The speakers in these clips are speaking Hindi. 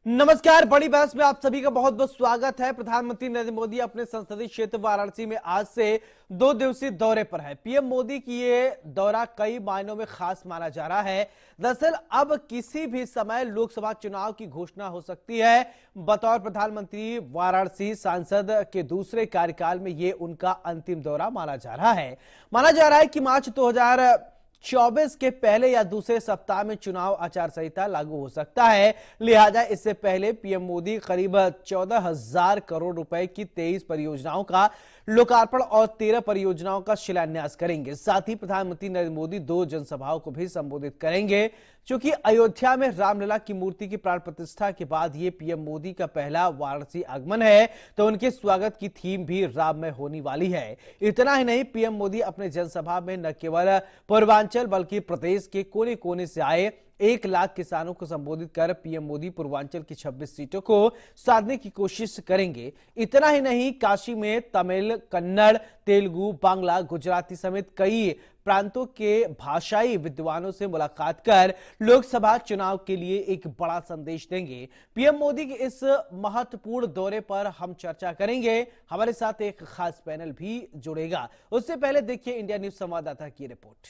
नमस्कार। बड़ी बहस में आप सभी का बहुत बहुत स्वागत है। प्रधानमंत्री नरेंद्र मोदी अपने संसदीय क्षेत्र वाराणसी में आज से 2 दिवसीय दौरे पर है। पीएम मोदी की ये दौरा कई मायनों में खास माना जा रहा है। दरअसल अब किसी भी समय लोकसभा चुनाव की घोषणा हो सकती है। बतौर प्रधानमंत्री वाराणसी सांसद के दूसरे कार्यकाल में ये उनका अंतिम दौरा माना जा रहा है। माना जा रहा है कि मार्च 2024 के पहले या दूसरे सप्ताह में चुनाव आचार संहिता लागू हो सकता है। लिहाजा इससे पहले पीएम मोदी करीब 14,000 करोड़ रुपए की 23 परियोजनाओं का लोकार्पण और 13 परियोजनाओं का शिलान्यास करेंगे। साथ ही प्रधानमंत्री नरेंद्र मोदी 2 जनसभाओं को भी संबोधित करेंगे। क्योंकि अयोध्या में रामलला की मूर्ति की प्राण प्रतिष्ठा के बाद ये पीएम मोदी का पहला वाराणसी आगमन है, तो उनके स्वागत की थीम भी राममय होने वाली है। इतना ही नहीं, पीएम मोदी अपने जनसभा में न केवल पूर्वांचल बल्कि प्रदेश के कोने कोने से आए 1 लाख किसानों को संबोधित कर पीएम मोदी पूर्वांचल की 26 सीटों को साधने की कोशिश करेंगे। इतना ही नहीं, काशी में तमिल, कन्नड़, तेलुगु, बांग्ला, गुजराती समेत कई प्रांतों के भाषाई विद्वानों से मुलाकात कर लोकसभा चुनाव के लिए एक बड़ा संदेश देंगे। पीएम मोदी के इस महत्वपूर्ण दौरे पर हम चर्चा करेंगे। हमारे साथ एक खास पैनल भी जुड़ेगा। उससे पहले देखिए इंडिया न्यूज संवाददाता की रिपोर्ट।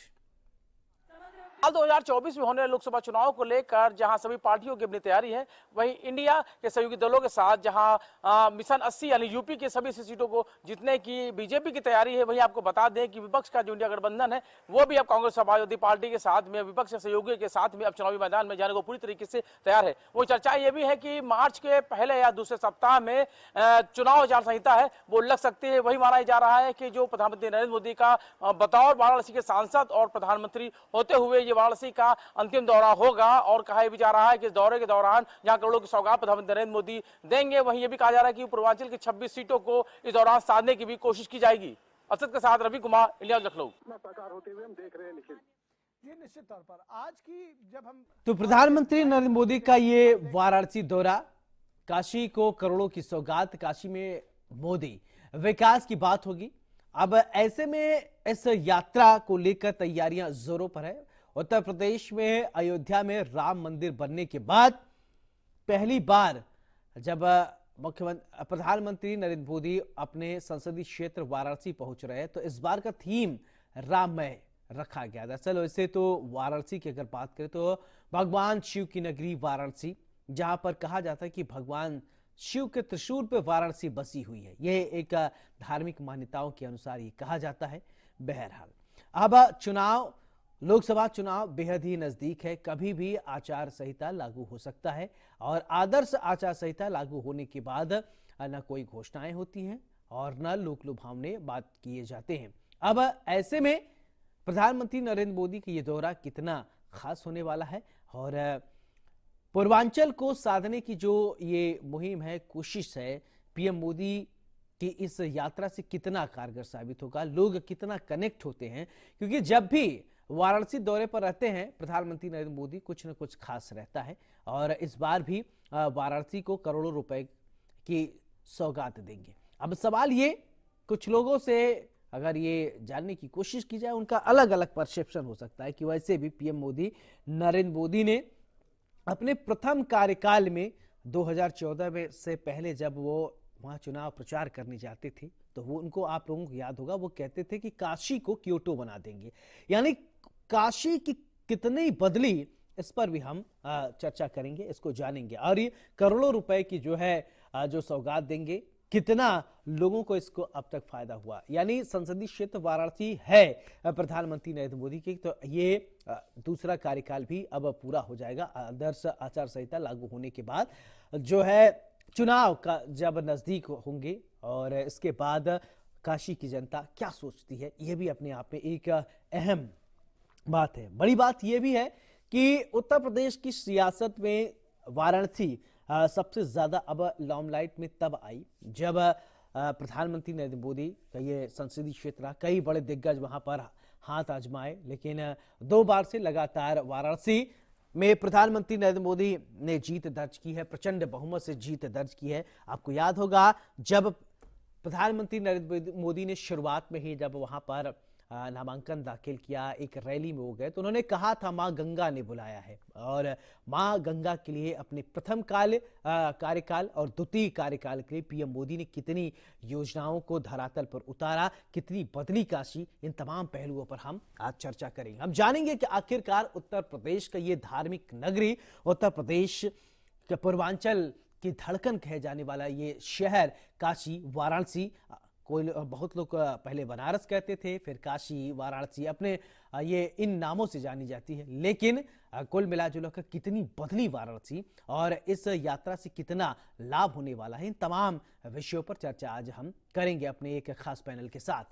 साल 2024 में होने वाले लोकसभा चुनाव को लेकर जहां सभी पार्टियों की अपनी तैयारी है, वहीं इंडिया के सहयोगी दलों के साथ जहां मिशन 80 यानी यूपी के सभी सीटों को जीतने की बीजेपी की तैयारी है, वहीं आपको बता दें कि विपक्ष का जो इंडिया गठबंधन है वो भी अब कांग्रेस समाजवादी पार्टी के साथ में, विपक्ष के सहयोगियों के साथ में अब चुनावी मैदान में जाने को पूरी तरीके से तैयार है। वो चर्चा ये भी है कि मार्च के पहले या दूसरे सप्ताह में चुनाव आचार संहिता है वो लग सकती है। वही माना जा रहा है कि जो प्रधानमंत्री नरेंद्र मोदी का बतौर वाराणसी के सांसद और प्रधानमंत्री होते हुए वाराणसी का अंतिम दौरा होगा, और कहा भी जा रहा है कि इस दौरे के दौरान जहां करोड़ों की सौगात प्रधानमंत्री नरेंद्र मोदी देंगे, वहीं यह भी कहा जा रहा है कि पूर्वांचल की 26 सीटों को इस दौरान साधने की भी कोशिश की जाएगी। असद के साथ रवि कुमार, इंडिया लखनऊ। होते हुए हम देख रहे हैं निखिल। ये निश्चित तौर पर आज की जब हम तो प्रधानमंत्री नरेंद्र मोदी का ये वाराणसी दौरा, काशी को करोड़ों की सौगात, काशी में मोदी, विकास की बात होगी। अब ऐसे में इस यात्रा को लेकर तैयारियां जोरों पर है। उत्तर प्रदेश में अयोध्या में राम मंदिर बनने के बाद पहली बार जब प्रधानमंत्री नरेंद्र मोदी अपने संसदीय क्षेत्र वाराणसी पहुंच रहे हैं, तो इस बार का थीम राममय रखा गया। दरअसल वैसे तो वाराणसी की अगर बात करें तो भगवान शिव की नगरी वाराणसी, जहां पर कहा जाता है कि भगवान शिव के त्रिशूल पर वाराणसी बसी हुई है। यह एक धार्मिक मान्यताओं के अनुसार ये कहा जाता है। बहरहाल अब लोकसभा चुनाव बेहद ही नजदीक है। कभी भी आचार संहिता लागू हो सकता है, और आदर्श आचार संहिता लागू होने के बाद न कोई घोषणाएं होती हैं और न लोक लुभावने बात किए जाते हैं। अब ऐसे में प्रधानमंत्री नरेंद्र मोदी का ये दौरा कितना खास होने वाला है, और पूर्वांचल को साधने की जो ये मुहिम है, कोशिश है, पीएम मोदी की इस यात्रा से कितना कारगर साबित होगा, लोग कितना कनेक्ट होते हैं। क्योंकि जब भी वाराणसी दौरे पर रहते हैं प्रधानमंत्री नरेंद्र मोदी, कुछ न कुछ खास रहता है, और इस बार भी वाराणसी को करोड़ों रुपए की सौगात देंगे। अब सवाल ये, कुछ लोगों से अगर ये जानने की कोशिश की जाए, उनका अलग अलग परसेप्शन हो सकता है कि वैसे भी पीएम मोदी नरेंद्र मोदी ने अपने प्रथम कार्यकाल में 2014 में से पहले जब वो वहां चुनाव प्रचार करने जाते थे, तो वो उनको, आप लोगों को याद होगा, वो कहते थे कि काशी को क्योटो बना देंगे। यानी काशी की कितनी बदली, इस पर भी हम चर्चा करेंगे, इसको जानेंगे। और ये करोड़ों रुपए की जो है जो सौगात देंगे, कितना लोगों को इसको अब तक फायदा हुआ। यानी संसदीय क्षेत्र वाराणसी है प्रधानमंत्री नरेंद्र मोदी की, तो ये दूसरा कार्यकाल भी अब पूरा हो जाएगा। आदर्श आचार संहिता लागू होने के बाद जो है चुनाव का जब नजदीक होंगे, और इसके बाद काशी की जनता क्या सोचती है, यह भी अपने आप में एक अहम बात है। बड़ी बात यह भी है कि उत्तर प्रदेश की सियासत में वाराणसी सबसे ज्यादा अब लाइमलाइट में तब आई जब प्रधानमंत्री नरेंद्र मोदी का ये संसदीय क्षेत्र, कई बड़े दिग्गज वहां पर हाथ आजमाए, लेकिन 2 बार से लगातार वाराणसी में प्रधानमंत्री नरेंद्र मोदी ने जीत दर्ज की है, प्रचंड बहुमत से जीत दर्ज की है। आपको याद होगा जब प्रधानमंत्री नरेंद्र मोदी ने शुरुआत में ही जब वहां पर नामांकन दाखिल किया, एक रैली में वो गए तो उन्होंने कहा था मां गंगा ने बुलाया है, और मां गंगा के लिए अपने प्रथम कार्यकाल और द्वितीय कार्यकाल के लिए पीएम मोदी ने कितनी योजनाओं को धरातल पर उतारा, कितनी बदली काशी, इन तमाम पहलुओं पर हम आज चर्चा करेंगे। हम जानेंगे कि आखिरकार उत्तर प्रदेश का ये धार्मिक नगरी, उत्तर प्रदेश के पूर्वांचल की धड़कन कहे जाने वाला ये शहर काशी वाराणसी, कोई बहुत लोग पहले बनारस कहते थे, फिर काशी वाराणसी अपने ये इन नामों से जानी जाती है, लेकिन कुल मिलाजुला कर कितनी बदली वाराणसी और इस यात्रा से कितना लाभ होने वाला है, इन तमाम विषयों पर चर्चा आज हम करेंगे अपने एक खास पैनल के साथ।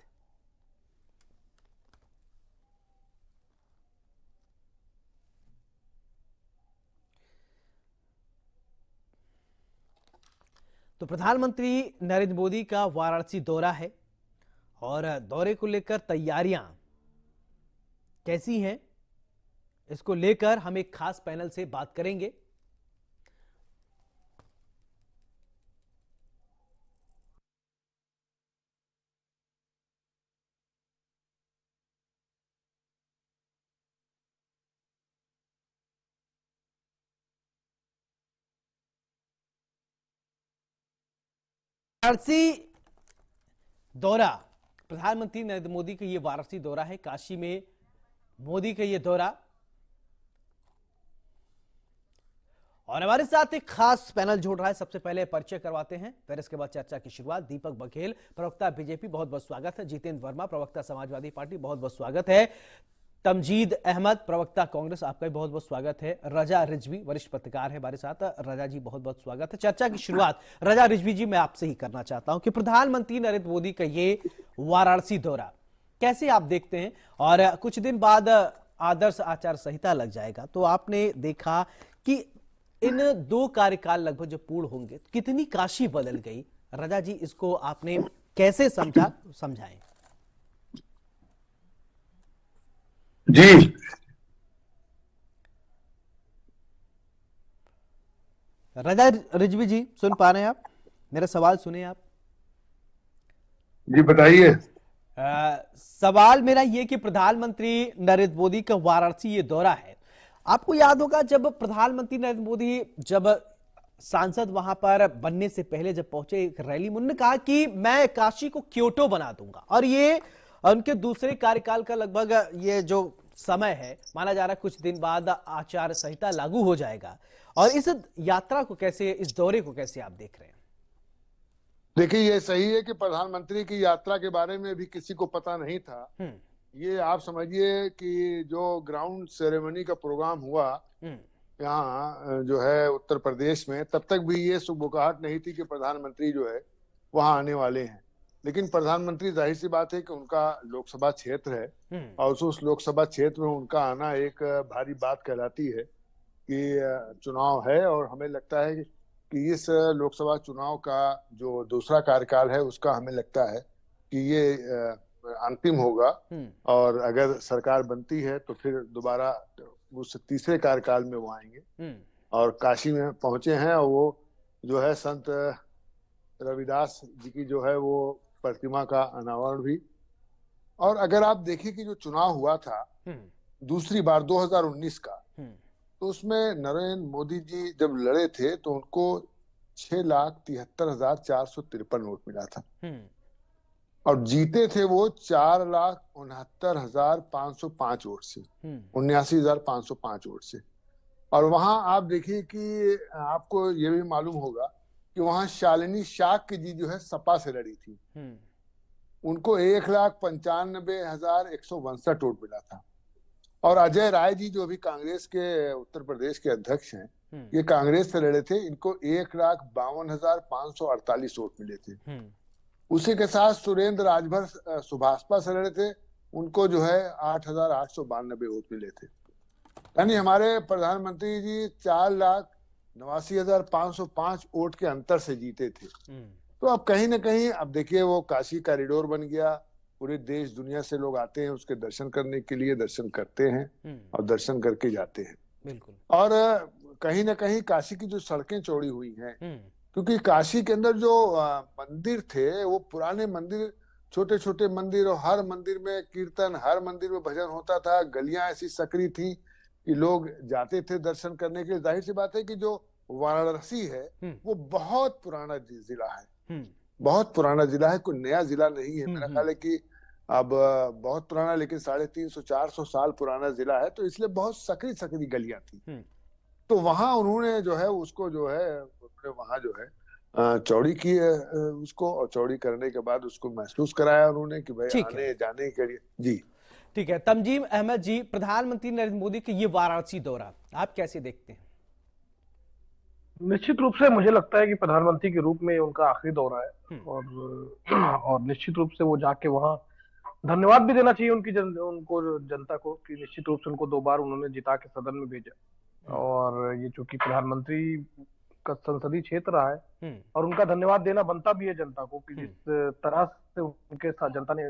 तो प्रधानमंत्री नरेंद्र मोदी का वाराणसी दौरा है और दौरे को लेकर तैयारियां कैसी हैं, इसको लेकर हम एक खास पैनल से बात करेंगे। वाराणसी दौरा, प्रधानमंत्री नरेंद्र मोदी का ये वाराणसी दौरा है, काशी में मोदी का ये दौरा, और हमारे साथ एक खास पैनल जुड़ रहा है। सबसे पहले परिचय करवाते हैं, फिर इसके बाद चर्चा की शुरुआत। दीपक बघेल, प्रवक्ता बीजेपी, बहुत बहुत स्वागत है। जितेंद्र वर्मा, प्रवक्ता समाजवादी पार्टी, बहुत बहुत स्वागत है। तमजीद अहमद, प्रवक्ता कांग्रेस, आपका भी बहुत बहुत स्वागत है। रजा रिजवी, वरिष्ठ पत्रकार है हमारे साथ। रजा जी बहुत बहुत स्वागत है। चर्चा की शुरुआत रजा रिजवी जी मैं आपसे ही करना चाहता हूं कि प्रधानमंत्री नरेंद्र मोदी का ये वाराणसी दौरा कैसे आप देखते हैं, और कुछ दिन बाद आदर्श आचार संहिता लग जाएगा, तो आपने देखा कि इन 2 कार्यकाल लगभग जब पूर्ण होंगे कितनी काशी बदल गई। रजा जी, इसको आपने कैसे समझाएं? जी रजा रिजवी जी, सुन पा रहे हैं आप? मेरा सवाल सुने आप? जी बताइए। सवाल मेरा ये कि प्रधानमंत्री नरेंद्र मोदी का वाराणसी ये दौरा है, आपको याद होगा जब प्रधानमंत्री नरेंद्र मोदी जब सांसद वहां पर बनने से पहले जब पहुंचे एक रैली में, उन्होंने कहा कि मैं काशी को क्योटो बना दूंगा, और ये उनके दूसरे कार्यकाल का लगभग ये जो समय है, माना जा रहा है कुछ दिन बाद आचार संहिता लागू हो जाएगा। और इस यात्रा को कैसे, इस दौरे को कैसे आप देख रहे हैं? देखिए, ये सही है कि प्रधानमंत्री की यात्रा के बारे में भी किसी को पता नहीं था। ये आप समझिए कि जो ग्राउंड सेरेमनी का प्रोग्राम हुआ यहाँ जो है उत्तर प्रदेश में, तब तक भी ये सुगबुगाहट नहीं थी कि प्रधानमंत्री जो है वहां आने वाले हैं। लेकिन प्रधानमंत्री, जाहिर सी बात है कि उनका लोकसभा क्षेत्र है और उस लोकसभा क्षेत्र में उनका आना एक भारी बात कहलाती है कि चुनाव है, और हमें लगता है कि इस लोकसभा चुनाव का जो दूसरा कार्यकाल है उसका हमें लगता है कि ये अंतिम होगा, और अगर सरकार बनती है तो फिर दोबारा उस तीसरे कार्यकाल में वो आएंगे। और काशी में पहुंचे हैं, और वो जो है संत रविदास जी की जो है वो प्रतिमा का अनावरण भी। और अगर आप देखिए कि जो चुनाव हुआ था दूसरी बार 2019 का, तो उसमें नरेंद्र मोदी जी जब लड़े थे तो उनको 6,73,453 वोट मिला था, और जीते थे वो 4,69,505 वोट से, 79,505 वोट से। और वहां आप देखिए कि आपको ये भी मालूम होगा कि वहां शालिनी शाक्य जी जो है सपा से लड़ी थी, उनको 1,95,162 वोट मिला था। और अजय राय जी जो भी कांग्रेस के उत्तर प्रदेश के अध्यक्ष हैं, ये कांग्रेस से लड़े थे, इनको 1,52,548 वोट मिले थे। उसी के साथ सुरेंद्र राजभर सुभाषपा से लड़े थे, उनको जो है 8,892 वोट मिले थे। यानी हमारे प्रधानमंत्री जी 4,89,505 वोट के अंतर से जीते थे। तो अब कहीं ना कहीं, अब देखिए वो काशी कॉरिडोर बन गया, पूरे देश दुनिया से लोग आते हैं उसके दर्शन करने के लिए, दर्शन करते हैं और दर्शन करके जाते हैं। बिल्कुल। और कहीं ना कहीं काशी की जो सड़कें चौड़ी हुई हैं, क्योंकि काशी के अंदर जो मंदिर थे वो पुराने मंदिर छोटे छोटे मंदिर, और हर मंदिर में कीर्तन, हर मंदिर में भजन होता था। गलियां ऐसी सकरी थी कि लोग जाते थे दर्शन करने के लिए। जाहिर सी बात है कि जो वाराणसी है वो बहुत पुराना जिला है, बहुत पुराना जिला है, कोई नया जिला नहीं है। मेरा ख्याल है कि अब बहुत पुराना, लेकिन 350-400 साल पुराना जिला है, तो इसलिए बहुत सकरी सकरी गलियां थी। तो वहां उन्होंने जो है उसको जो है उन्होंने वहां जो है चौड़ी की उसको, और चौड़ी करने के बाद उसको महसूस कराया उन्होंने कि भाई ठीक है। आने जाने के लिए। जी ठीक है, तंजीम अहमद जी, प्रधानमंत्री नरेंद्र मोदी के ये वाराणसी दौरा आप कैसे देखते हैं? निश्चित रूप से मुझे लगता है कि प्रधानमंत्री के रूप में उनका आखिरी दौरा है, और निश्चित रूप से वो जाके वहाँ धन्यवाद भी देना चाहिए उनको जनता को, कि निश्चित रूप से उनको 2 बार उन्होंने जिता के सदन में भेजा, और ये चूंकि प्रधानमंत्री का संसदीय क्षेत्र रहा है, और उनका धन्यवाद देना बनता भी है जनता को, कि जिस तरह से उनके साथ जनता ने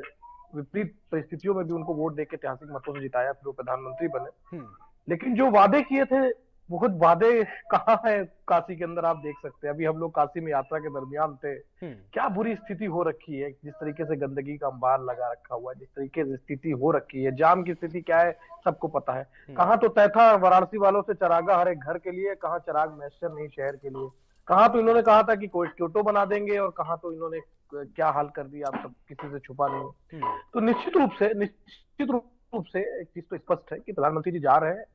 विपरीत परिस्थितियों में भी उनको वोट देके ऐतिहासिक मतों से जिताया, फिर वो प्रधानमंत्री बने। लेकिन जो वादे किए थे, बहुत वादे कहाँ है काशी के अंदर, आप देख सकते हैं। अभी हम लोग काशी में यात्रा के दरमियान थे, क्या बुरी स्थिति हो रखी है, जिस तरीके से गंदगी का अंबार लगा रखा हुआ है, जिस तरीके से स्थिति हो रखी है, जाम की स्थिति क्या है सबको पता है। कहाँ तो तय था वाराणसी वालों से चरागा हर एक घर के लिए, कहाँ चिराग मैस्टर नहीं शहर के लिए, कहाँ तो इन्होंने कहा था कि क्योटो बना देंगे, और कहाँ तो इन्होंने क्या हाल कर दिया, आप सब किसी से छुपा नहीं। तो निश्चित रूप से एक चीज तो स्पष्ट है कि प्रधानमंत्री जी जा रहे हैं।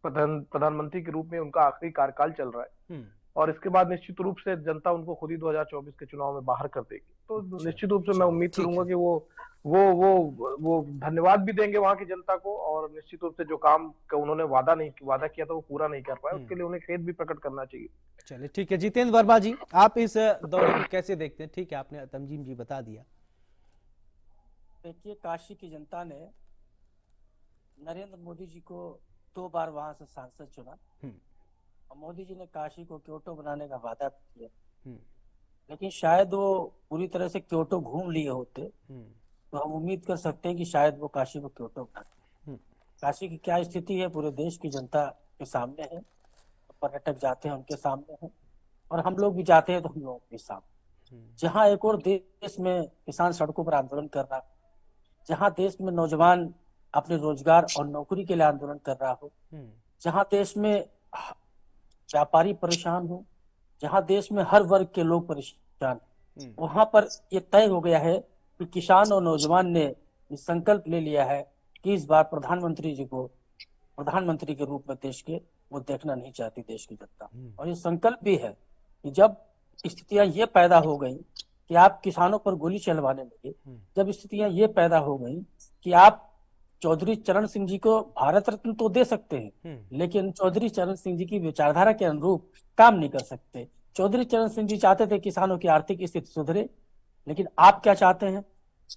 प्रधानमंत्री के रूप में उनका आखिरी कार्यकाल चल रहा है, और इसके बाद निश्चित रूप से जनता उनको खुद ही 2024 के चुनाव में बाहर कर देगी। तो निश्चित रूप से मैं उम्मीद करूंगा कि वो धन्यवाद भी देंगे वहां की जनता को, और निश्चित रूप से जो काम का उन्होंने वादा किया था वो पूरा नहीं कर पाए, उसके लिए उन्हें खेद भी प्रकट करना चाहिए। चलिए ठीक है, जितेंद्र वर्मा जी, आप इस दौरे को कैसे देखते हैं? ठीक है, आपने तंजीम जी बता दिया। देखिए, काशी की जनता ने नरेंद्र मोदी जी को 2 बार वहां से सांसद चुना, और मोदी जी ने काशी को क्योटो बनाने का वादा किया, लेकिन शायद वो पूरी तरह से क्योटो घूम लिए होते तो हम उम्मीद कर सकते हैं कि शायद वो काशी को क्योटो बनाते। काशी की क्या स्थिति है पूरे देश की जनता के सामने है, पर्यटक जाते हैं उनके सामने है, और हम लोग भी जाते हैं तो हम लोग के सामने। जहाँ एक और देश में किसान सड़कों पर आंदोलन कर रहा, जहाँ देश में नौजवान अपने रोजगार और नौकरी के लिए आंदोलन कर रहा हो, जहां देश में व्यापारी परेशान हो, जहां देश में हर वर्ग के लोग परेशान, वहां पर ये तय हो गया है कि किसान और नौजवान ने ये संकल्प ले लिया है कि इस बार प्रधानमंत्री जी को प्रधानमंत्री के रूप में देश के वो देखना नहीं चाहती देश की जनता। और ये संकल्प भी है कि जब स्थितियां ये पैदा हो गई कि आप किसानों पर गोली चलवाने लगे, जब स्थितियां ये पैदा हो गई कि आप चौधरी चरण सिंह जी को भारत रत्न तो दे सकते हैं, लेकिन चौधरी चरण सिंह जी की विचारधारा के अनुरूप काम नहीं कर सकते। चौधरी चरण सिंह जी चाहते थे किसानों की आर्थिक स्थिति सुधरे, लेकिन आप क्या चाहते हैं?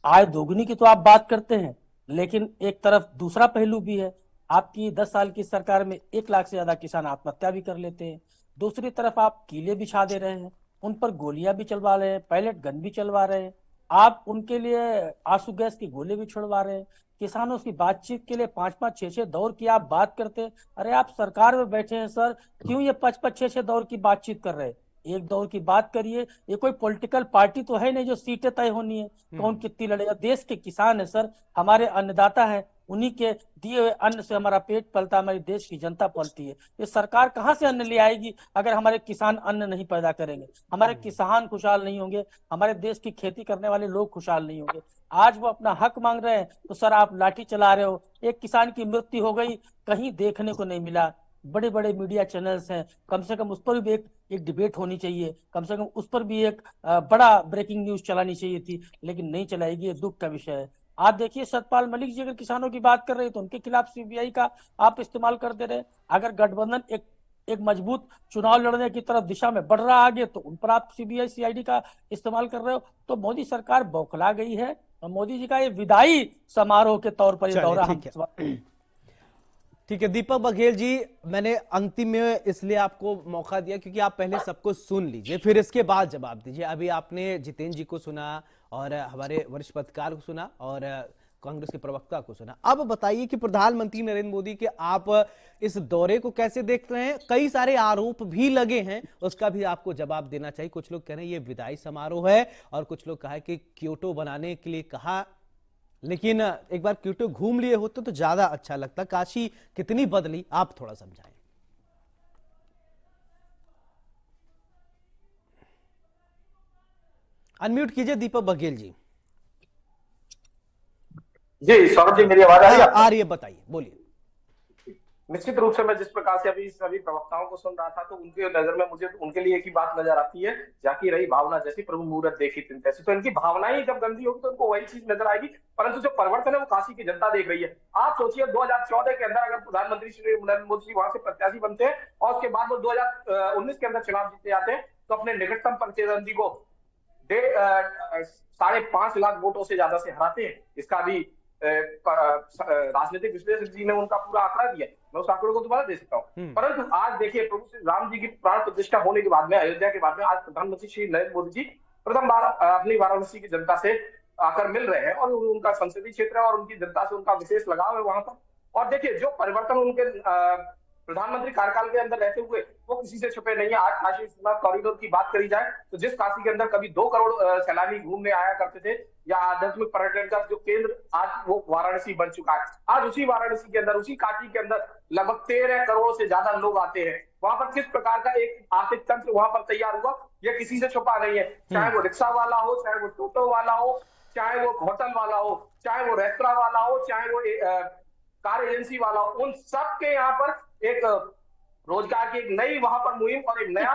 आय दोगुनी की तो आप बात करते हैं, लेकिन एक तरफ दूसरा पहलू भी है। आपकी 10 साल की सरकार में 1 लाख से ज्यादा किसान आत्महत्या भी कर लेते हैं। दूसरी तरफ आप किले बिछा दे रहे हैं, उन पर गोलियां भी चलवा रहे हैं, पैलेट गन भी चलवा रहे हैं, आप उनके लिए आंसू गैस की गोले भी छोड़वा रहे हैं। किसानों की बातचीत के लिए 5-5, 6-6 दौर की आप बात करते हैं। अरे आप सरकार में बैठे हैं सर, क्यों ये 5-5, 6-6 दौर की बातचीत कर रहे हैं? एक दौर की बात करिए। ये कोई पॉलिटिकल पार्टी तो है नहीं जो सीटें तय होनी है, कौन कितनी लड़ेगा। देश के किसान है सर, हमारे अन्नदाता है, उन्हीं के दिए हुए अन्न से हमारा पेट पलता है, हमारी देश की जनता पलती है। ये सरकार कहाँ से अन्न ले आएगी अगर हमारे किसान अन्न नहीं पैदा करेंगे, हमारे किसान खुशहाल नहीं होंगे, हमारे देश की खेती करने वाले लोग खुशहाल नहीं होंगे। आज वो अपना हक मांग रहे हैं तो सर आप लाठी चला रहे हो। एक किसान की मृत्यु हो गई, कहीं देखने को नहीं मिला। बड़े बड़े मीडिया चैनल्स हैं, कम से कम उस पर भी एक डिबेट होनी चाहिए, कम से कम उस पर भी एक बड़ा ब्रेकिंग न्यूज चलानी चाहिए थी, लेकिन नहीं चलाएगी। ये दुख का विषय है। आप देखिए सतपाल मलिक जी अगर किसानों की बात कर रहे हैं तो उनके खिलाफ सीबीआई का आप इस्तेमाल कर दे रहे। अगर गठबंधन एक मजबूत चुनाव लड़ने की तरफ दिशा में बढ़ रहा आगे तो उन पर आप सीबीआई सीआईडी का इस्तेमाल कर रहे हो। तो मोदी सरकार बौखला गई है, और मोदी जी का ये विदाई समारोह के तौर पर ये दौरा ठीक है। दीपक बघेल जी, मैंने अंतिम में इसलिए आपको मौका दिया क्योंकि आप पहले सबको सुन लीजिए, फिर इसके बाद जवाब दीजिए। अभी आपने जितेंद्र जी को सुना और हमारे वरिष्ठ पत्रकार को सुना और कांग्रेस के प्रवक्ता को सुना। अब बताइए कि प्रधानमंत्री नरेंद्र मोदी के आप इस दौरे को कैसे देख रहे हैं? कई सारे आरोप भी लगे हैं, उसका भी आपको जवाब देना चाहिए। कुछ लोग कह रहे हैं ये विदाई समारोह है और कुछ लोग कहा कि क्योटो बनाने के लिए कहा, लेकिन एक बार क्योटो घूम लिए होते तो ज्यादा अच्छा लगता। काशी कितनी बदली, आप थोड़ा समझाएं। अनम्यूट कीजिए दीपक बघेल जी। जी सौरभ जी, मेरी आवाज आ रही है? आ रही है, बताइए, बोलिए। निश्चित रूप से मैं जिस प्रकार से अभी सभी प्रवक्ताओं को सुन रहा था तो उनके नजर में मुझे उनके लिए एक ही बात नजर आती है, जाकी रही भावना जैसी प्रभु मुहूर्त देखी तिन तैसी। तो इनकी भावनाएं जब गंदी होगी तो उनको वही चीज नजर आएगी, परंतु जो परिवर्तन है वो काशी की जनता देख रही है। आप सोचिए 2014 के अंदर अगर प्रधानमंत्री श्री नरेंद्र मोदी जी वहां से प्रत्याशी बनते हैं और उसके बाद वो 2019 के अंदर चुनाव जीते जाते हैं तो अपने निकटतम प्रतिद्वंदी को 5.5 लाख वोटों से ज्यादा से हराते हैं। इसका भी राजनीतिक विश्लेषक जी ने उनका पूरा आंकड़ा दिया, मैं उस आंकड़े को दोबारा दे सकता हूँ। परंतु आज देखिए प्रभु श्री राम जी की प्राण प्रतिष्ठा होने के बाद में, अयोध्या के बाद में, आज प्रधानमंत्री श्री नरेंद्र मोदी जी प्रथम बार अपनी वाराणसी की जनता से आकर मिल रहे हैं और उनका संसदीय क्षेत्र है और उनकी जनता से उनका विशेष लगाव है वहां पर। और देखिए जो परिवर्तन उनके प्रधानमंत्री कार्यकाल के अंदर रहते हुए वो किसी से छुपे नहीं है। आज काशी विश्वनाथ कॉरिडोर की बात करी जाए तो जिस काशी के अंदर कभी 2 करोड़ सैलानी घूमने आया करते थे या आध्यात्मिक पर्यटन का जो केंद्र, आज वो वाराणसी बन चुका है। आज उसी वाराणसी के अंदर, उसी काशी के अंदर लगभग 13 करोड़ से ज्यादा लोग आते हैं। वहां पर किस प्रकार का एक आर्थिक तंत्र वहां पर तैयार हुआ, यह किसी से छुपा नहीं है। चाहे वो रिक्शा वाला हो, चाहे वो टोटो वाला हो, चाहे वो होटल वाला हो, चाहे वो रेस्तरा वाला हो, चाहे वो कार एजेंसी वाला हो, उन सब के यहाँ पर एक रोजगार की एक नई वहां पर मुहिम और एक नया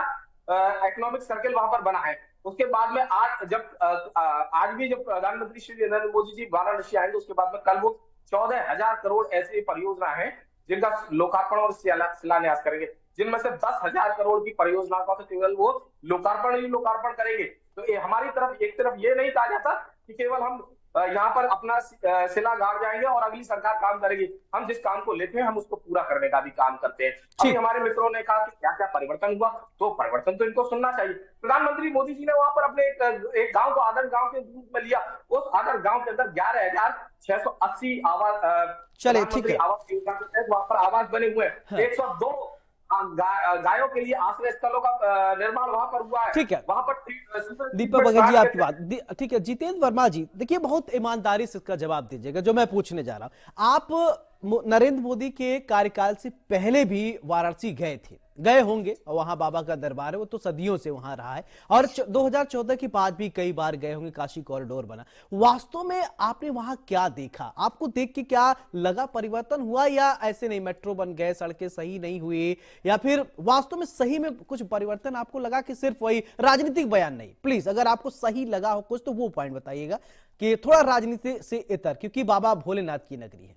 इकोनॉमिक सर्कल वहां पर बना है। उसके बाद में आज भी जब प्रधानमंत्री श्री नरेंद्र मोदी जी वाराणसी आएंगे उसके बाद में कल वो 14,000 करोड़ ऐसी परियोजना है जिनका लोकार्पण और शिलान्यास करेंगे, जिनमें से 10,000 करोड़ की परियोजनाओं का तो केवल वो लोकार्पण करेंगे। तो हमारी तरफ एक तरफ ये नहीं कहा जाता कि केवल हम यहाँ पर अपना शिला गाड़ जाएंगे और अगली सरकार काम करेगी। हम जिस काम को लेते हैं हम उसको पूरा करने का भी काम करते हैं। अभी हमारे मित्रों ने कहा कि क्या क्या परिवर्तन हुआ, तो परिवर्तन तो इनको सुनना चाहिए। प्रधानमंत्री मोदी जी ने वहां पर अपने एक गांव को आदर्श गांव के रूप में लिया। उस आदर्श गांव के अंदर 11,680 आवास, चलिए ठीक है, आवास योजना के तहत वहां पर आवास बने हुए हैं। 102 गायों के लिए आश्रय स्थलों का निर्माण वहां पर हुआ है। ठीक है, वहां पर दीपक बघेल जी आपकी बात ठीक है। जितेंद्र वर्मा जी, देखिए बहुत ईमानदारी से इसका जवाब दीजिएगा जो मैं पूछने जा रहा हूं। आप नरेंद्र मोदी के कार्यकाल से पहले भी वाराणसी गए होंगे और वहां बाबा का दरबार है, वो तो सदियों से वहां रहा है, और 2014 के बाद भी कई बार गए होंगे। काशी कॉरिडोर बना, वास्तव में आपने वहां क्या देखा? आपको देख के क्या लगा? परिवर्तन हुआ या ऐसे नहीं, मेट्रो बन गए, सड़कें सही नहीं हुई, या फिर वास्तव में सही में कुछ परिवर्तन आपको लगा कि सिर्फ वही राजनीतिक बयान? नहीं, प्लीज अगर आपको सही लगा हो कुछ तो वो पॉइंट बताइएगा कि थोड़ा राजनीति से इतर, क्योंकि बाबा भोलेनाथ की नगरी है।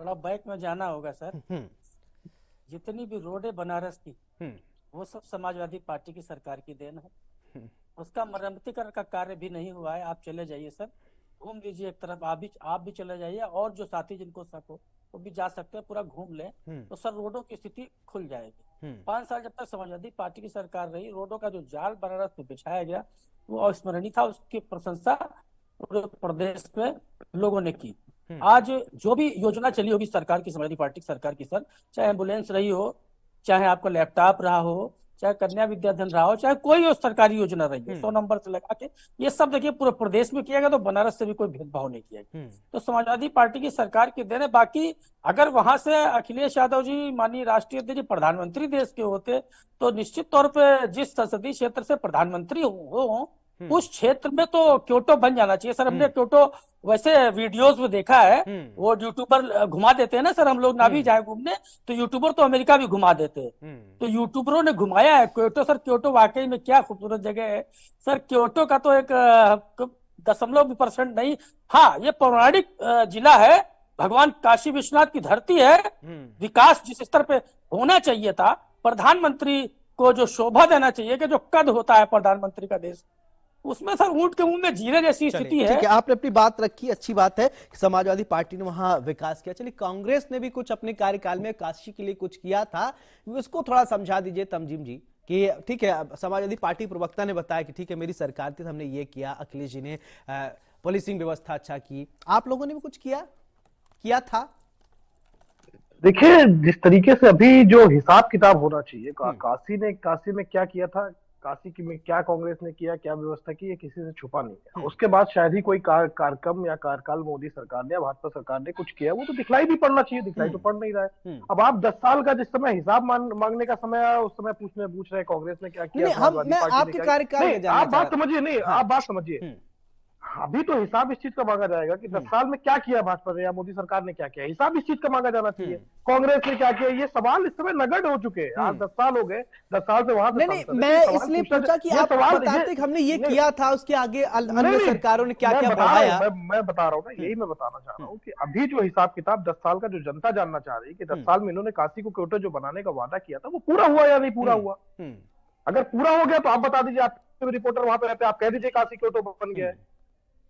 थोड़ा बैक में जाना होगा सर। जितनी भी रोडें बनारस की वो सब समाजवादी पार्टी की सरकार की देन है। उसका मरम्मतीकरण का कार्य भी नहीं हुआ है। आप चले जाइए सर, घूम लीजिए एक तरफ, आप भी चले जाइए और जो साथी जिनको शक हो वो भी जा सकते हैं, पूरा घूम लें तो सर रोडों की स्थिति खुल जाएगी। 5 साल जब तक समाजवादी पार्टी की सरकार रही, रोडों का जो जाल बनारस में बिछाया गया वो अविस्मरणीय था। उसकी प्रशंसा पूरे प्रदेश में लोगों ने की। आज जो भी योजना चली होगी सरकार की, समाजवादी पार्टी सरकार की सर, चाहे एम्बुलेंस रही हो, चाहे आपका लैपटॉप रहा हो, चाहे कन्या विद्याधन रहा हो, चाहे कोई सरकारी योजना रही हो, 100 नंबर से लगा के ये सब देखिए पूरे प्रदेश में किया गया। तो बनारस से भी कोई भेदभाव नहीं किया गया। तो समाजवादी पार्टी की सरकार के देन है। बाकी अगर वहां से अखिलेश यादव जी माननीय राष्ट्रीय अध्यक्ष प्रधानमंत्री देश के होते तो निश्चित तौर पर जिस संसदीय क्षेत्र से प्रधानमंत्री हो उस क्षेत्र में तो क्योटो बन जाना चाहिए सर। हमने क्योटो वैसे वीडियोस में देखा है, वो यूट्यूबर घुमा देते हैं ना सर। हम लोग ना भी जाए घूमने तो यूट्यूबर तो अमेरिका भी घुमा देते हैं, तो यूट्यूबरों ने घुमाया है क्योटो। सर क्योटो वाकई में क्या खूबसूरत जगह है सर। क्योटो का तो एक 0.% नहीं, हाँ ये पौराणिक जिला है, भगवान काशी विश्वनाथ की धरती है। विकास जिस स्तर पे होना चाहिए था, प्रधानमंत्री को जो शोभा देना चाहिए कि जो कद होता है प्रधानमंत्री का देश, उसमें सर ऊंट के मुंह में जीरे जैसी स्थिति है। ठीक है, आपने अपनी बात रखी, अच्छी बात है। समाजवादी पार्टी ने वहां विकास किया। चलिए, कांग्रेस ने भी कुछ अपने कार्यकाल में काशी के लिए कुछ किया था, उसको थोड़ा समझा दीजिए तमजीम जी कि ठीक है। समाजवादी पार्टी प्रवक्ता ने बताया कि ठीक है मेरी सरकार थी, हमने ये किया। अखिलेश जी ने पुलिसिंग व्यवस्था अच्छा की, आप लोगों ने भी कुछ किया था? देखिए, जिस तरीके से अभी जो हिसाब किताब होना चाहिए, काशी में क्या किया था, में क्या कांग्रेस ने किया, क्या व्यवस्था की, ये किसी से छुपा नहीं है। उसके बाद शायद ही कोई कार्यक्रम या कार्यकाल मोदी सरकार ने या भाजपा सरकार ने कुछ किया, वो तो दिखलाई भी पड़ना चाहिए, दिखलाई तो पड़ नहीं रहा है। अब आप 10 साल का जिस समय हिसाब मांगने का समय आया, उस समय पूछ रहे कांग्रेस ने क्या किया, समाजवादी मैं पार्टी ने आपके क्या कार्यकाल में किया। आप बात समझिए, नहीं आप बात समझिए, अभी तो हिसाब इस चीज का मांगा जाएगा कि 10 साल में क्या किया भाजपा ने या मोदी सरकार ने क्या किया, हिसाब इस चीज का मांगा जाना चाहिए। कांग्रेस ने क्या किया, ये सवाल इस समय नगण्य हो चुके हैं। आज 10 साल हो गए, 10 साल से वहां से नहीं, मैं इसलिए पूछा कि आप बताते कि हमने ये किया था, उसके आगे अन्य सरकारों ने क्या क्या बढ़ाया। मैं बता रहा हूँ ना, यही मैं बताना चाह रहा हूँ कि अभी जो हिसाब किताब 10 साल का जो जनता जानना चाह रही है कि 10 साल में इन्होंने काशी को क्योटो जो बनाने का वादा किया था वो पूरा हुआ या नहीं पूरा हुआ। अगर पूरा हो गया तो आप बता दीजिए, आप रिपोर्टर वहां पे रहते हैं, आप कह दीजिए काशी क्योटो बन गया है।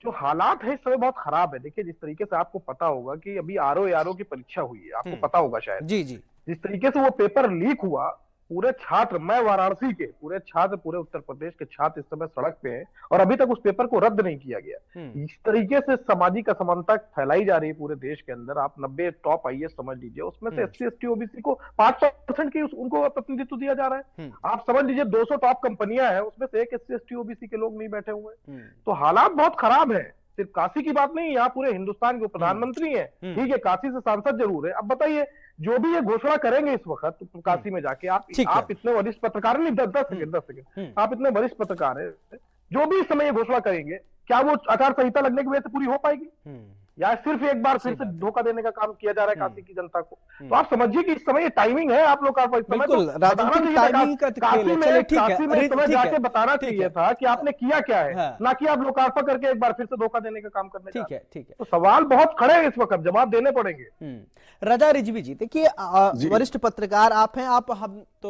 जो हालात है इस समय बहुत खराब है। देखिए, जिस तरीके से आपको पता होगा कि अभी आरओ की परीक्षा हुई है, आपको पता होगा शायद, जी, जिस तरीके से वो पेपर लीक हुआ, पूरे छात्र, मैं वाराणसी के पूरे छात्र, पूरे उत्तर प्रदेश के छात्र इस समय सड़क पे हैं और अभी तक उस पेपर को रद्द नहीं किया गया। इस तरीके से सामाजिक असमानता फैलाई जा रही है पूरे देश के अंदर। आप 90 टॉप आईएएस समझ लीजिए, उसमें से SC ST OBC को 5% की उनको प्रतिनिधित्व दिया जा रहा है। आप समझ लीजिए 200 टॉप कंपनियां हैं, उसमें से एक SC ST OBC के लोग नहीं बैठे हुए हैं। तो हालात बहुत खराब है। सिर्फ काशी की बात नहीं, यहाँ पूरे हिंदुस्तान के प्रधानमंत्री हैं, ठीक है, काशी से सांसद जरूर है। अब बताइए, जो भी ये घोषणा करेंगे इस वक्त तो काशी में जाके, आप इतने वरिष्ठ पत्रकार नहीं, 10 सेकंड, आप इतने वरिष्ठ पत्रकार है, जो भी इस समय ये घोषणा करेंगे, क्या वो आचार संहिता लगने की वजह से पूरी हो पाएगी, या सिर्फ एक बार फिर से धोखा देने का काम किया जा रहा है काशी की जनता को? तो आप समझिए कि इस समय ये टाइमिंग है आप लोग का, बिल्कुल राजनीतिक टाइमिंग का खेल है। चलिए ठीक है, में समय जाके बताना चाहिए था कि आपने किया क्या है, ना कि आप लोकार्पण करके एक बार फिर से धोखा देने का काम करने। ठीक है। तो सवाल बहुत खड़े हैं इस वक्त, जवाब देने पड़ेंगे। रजा रिजवी जी, देखिए वरिष्ठ पत्रकार आप हैं,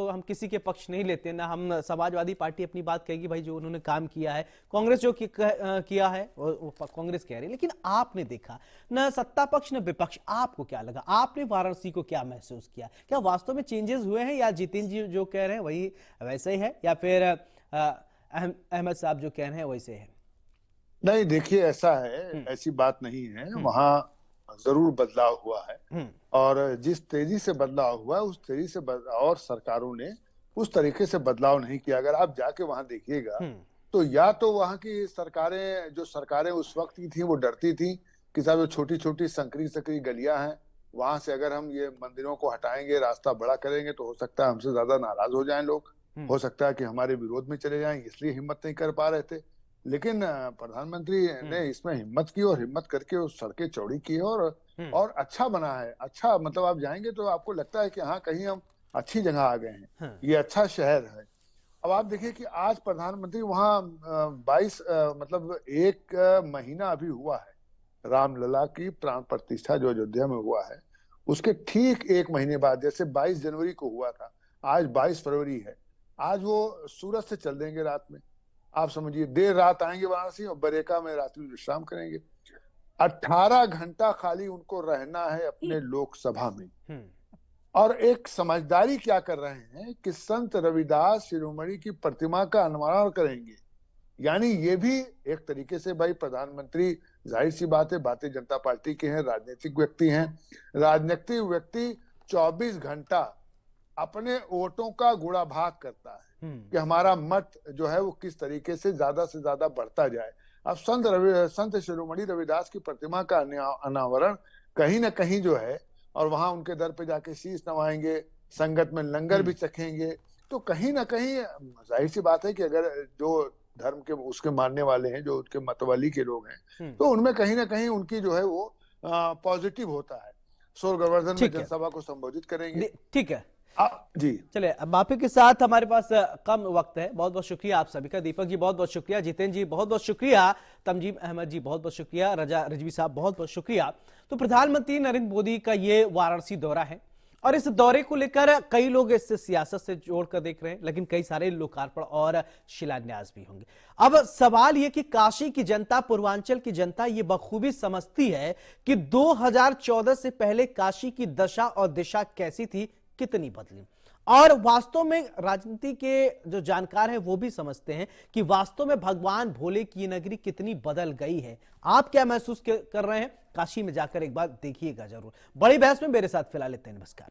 हम किसी के पक्ष नहीं लेते ना, हम समाजवादी पार्टी अपनी बात कहेगी भाई, जो उन्होंने काम किया है, कांग्रेस जो किया है वो कांग्रेस कह रही है, लेकिन आपने देखा न सत्ता पक्ष न विपक्ष, आपको क्या लगा? आपने वाराणसी को क्या महसूस किया? क्या वास्तव में चेंजेस हुए हैं, या जितेंद्र जी जो कह रहे हैं वही वैसे ही है, या फिर अहमद साहब जो कह रहे हैं वैसे है? नहीं, देखिए ऐसा है, ऐसी बात नहीं है। वहाँ जरूर बदलाव हुआ है, और जिस तेजी से बदलाव हुआ है उस तेजी से और सरकारों ने उस तरीके से बदलाव नहीं किया। अगर आप जाके वहां देखिएगा तो या तो वहां की सरकारें उस वक्त की थी वो डरती थी कि साहब छोटी छोटी संकरी गलियां हैं, वहां से अगर हम ये मंदिरों को हटाएंगे, रास्ता बड़ा करेंगे, तो हो सकता है हमसे ज्यादा नाराज हो जाएं लोग, हो सकता है कि हमारे विरोध में चले जाएं, इसलिए हिम्मत नहीं कर पा रहे थे। लेकिन प्रधानमंत्री ने इसमें हिम्मत की और हिम्मत करके उस सड़कें चौड़ी की और अच्छा बना है। अच्छा, मतलब आप जाएंगे तो आपको लगता है कि हाँ, कहीं हम अच्छी जगह आ गए हैं, ये अच्छा शहर है। अब आप देखिए कि आज प्रधानमंत्री वहाँ 22 मतलब 1 महीना अभी हुआ है रामलला की प्राण प्रतिष्ठा जो अयोध्या में हुआ है, उसके ठीक 1 महीने बाद, जैसे 22 जनवरी को हुआ था, आज 22 फरवरी है, आज वो सूरत से चल देंगे रात में। आप समझिए, देर रात आएंगे वाराणसी और बरेका में रात्रि विश्राम करेंगे। 18 घंटा खाली उनको रहना है अपने लोकसभा में। और एक समझदारी क्या कर रहे हैं कि संत रविदास शिरोमणि की प्रतिमा का अनावरण करेंगे। यानी ये भी एक तरीके से, भाई प्रधानमंत्री जाहिर सी बात है भारतीय जनता पार्टी के हैं, राजनीतिक व्यक्ति हैं। राजनीतिक व्यक्ति 24 घंटा अपने वोटों का गुणा भाग करता है कि हमारा मत जो है वो किस तरीके से ज्यादा बढ़ता जाए। अब संत शिरोमणि रविदास की प्रतिमा का अनावरण कहीं ना कहीं जो है, और वहां उनके दर पे जाके शीश नवाएंगे, संगत में लंगर भी चखेंगे, तो कहीं ना कहीं जाहिर सी बात है कि अगर जो धर्म के उसके मानने वाले हैं, जो उनके मतवाली के लोग हैं, तो उनमें कहीं ना कहीं उनकी जो है वो पॉजिटिव होता है। सोरगवर्धन में जनसभा को संबोधित करेंगे। ठीक है जी, चले अब माफी के साथ, हमारे पास कम वक्त है। बहुत बहुत शुक्रिया आप सभी का। दीपक जी बहुत बहुत शुक्रिया, जितेंद्र जी बहुत बहुत शुक्रिया, तमजीम अहमद जी बहुत बहुत शुक्रिया, रजा रिजवी साहब बहुत बहुत शुक्रिया। तो प्रधानमंत्री नरेंद्र मोदी का ये वाराणसी दौरा है, और इस दौरे को लेकर कई लोग इससे सियासत से जोड़कर देख रहे हैं, लेकिन कई सारे लोकार्पण और शिलान्यास भी होंगे। अब सवाल यह कि काशी की जनता, पूर्वांचल की जनता ये बखूबी समझती है कि 2014 से पहले काशी की दशा और दिशा कैसी थी, कितनी बदली, और वास्तव में राजनीति के जो जानकार हैं वो भी समझते हैं कि वास्तव में भगवान भोले की नगरी कितनी बदल गई है। आप क्या महसूस कर रहे हैं? काशी में जाकर एक बार देखिएगा जरूर। बड़ी बहस में मेरे साथ फिलहाल इतना ही। नमस्कार।